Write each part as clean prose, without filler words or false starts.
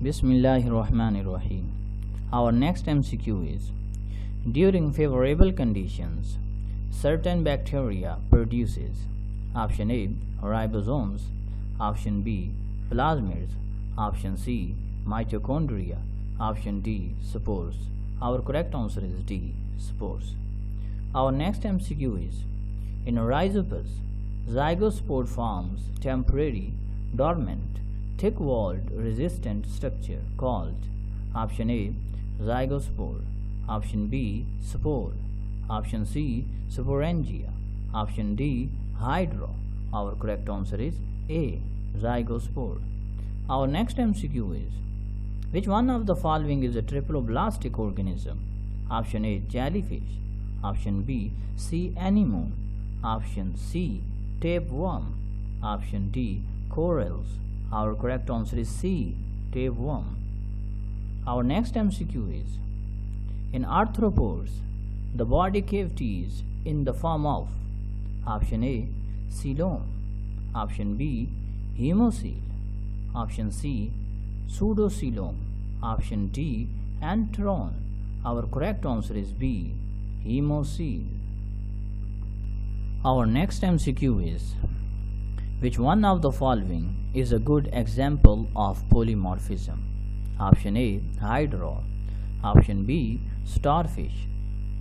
Bismillahirrahmanirrahim. Our next MCQ is: during favorable conditions, certain bacteria produces option A, ribosomes, option B, plasmids, option C, mitochondria, option D, spores. Our correct answer is D, spores. Our next MCQ is: in rhizopus, zygospore forms temporary, dormant, thick-walled resistant structure called option A, zygospore, option B, spore, option C, sporangia, option D, hydra. Our correct answer is A, zygospore. Our next MCQ is: which one of the following is a triploblastic organism? Option A, jellyfish, option B, sea anemone, option C, tapeworm, option D, corals. Our correct answer is C, tapeworm. Our next MCQ is: in arthropods, the body cavity is in the form of option A, coelom, option B, hemocoel, option C, pseudocoelom, option D, antron. Our correct answer is B, hemocoel. Our next MCQ is: which one of the following is a good example of polymorphism? Option A, hydra, option B, starfish,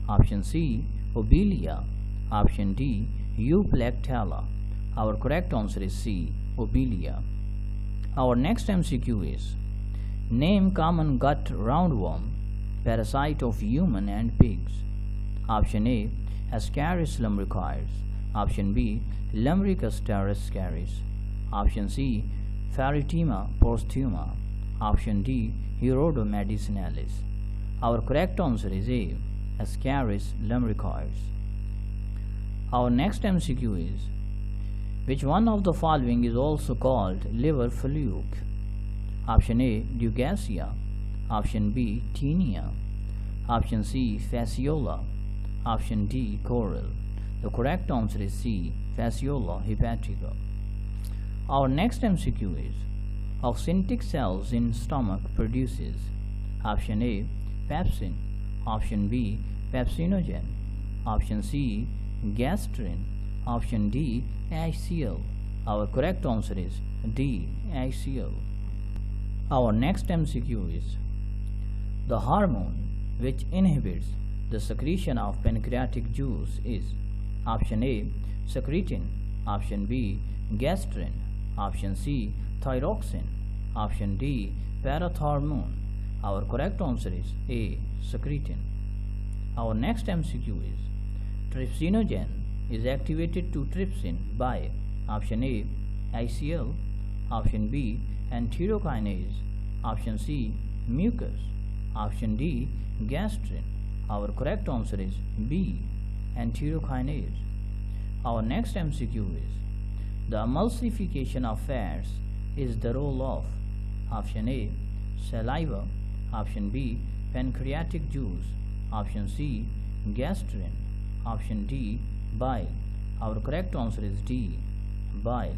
option C, obelia, option D, euplectella. Our correct answer is C, obelia. Our next MCQ is: name common gut roundworm, parasite of human and pigs. Option A, Ascaris lumbricoides, option B, Lumbricus terrescaris, option C, Pharytima posthuma, option D, Hirodo medicinalis. Our correct answer is A, Ascaris lumbricoides. Our next MCQ is: which one of the following is also called liver fluke? Option A, Dugacia, option B, Tinea, option C, Fasciola, option D, coral. The correct answer is C, Fasciola hepatica. Our next MCQ is: oxyntic cells in stomach produces option A, pepsin, option B, pepsinogen, option C, gastrin, option D, HCl. Our correct answer is D, HCl. Our next MCQ is: the hormone which inhibits the secretion of pancreatic juice is option A, secretin, option B, gastrin, option C, thyroxine, option D, parathormone. Our correct answer is A, secretin. Our next MCQ is: trypsinogen is activated to trypsin by option A, HCl, option B, enterokinase, option C, mucus, option D, gastrin. Our correct answer is B, enterokinase. Our next MCQ is: the emulsification of fats is the role of option A, saliva, option B, pancreatic juice, option C, gastrin, option D, bile. Our correct answer is D, bile.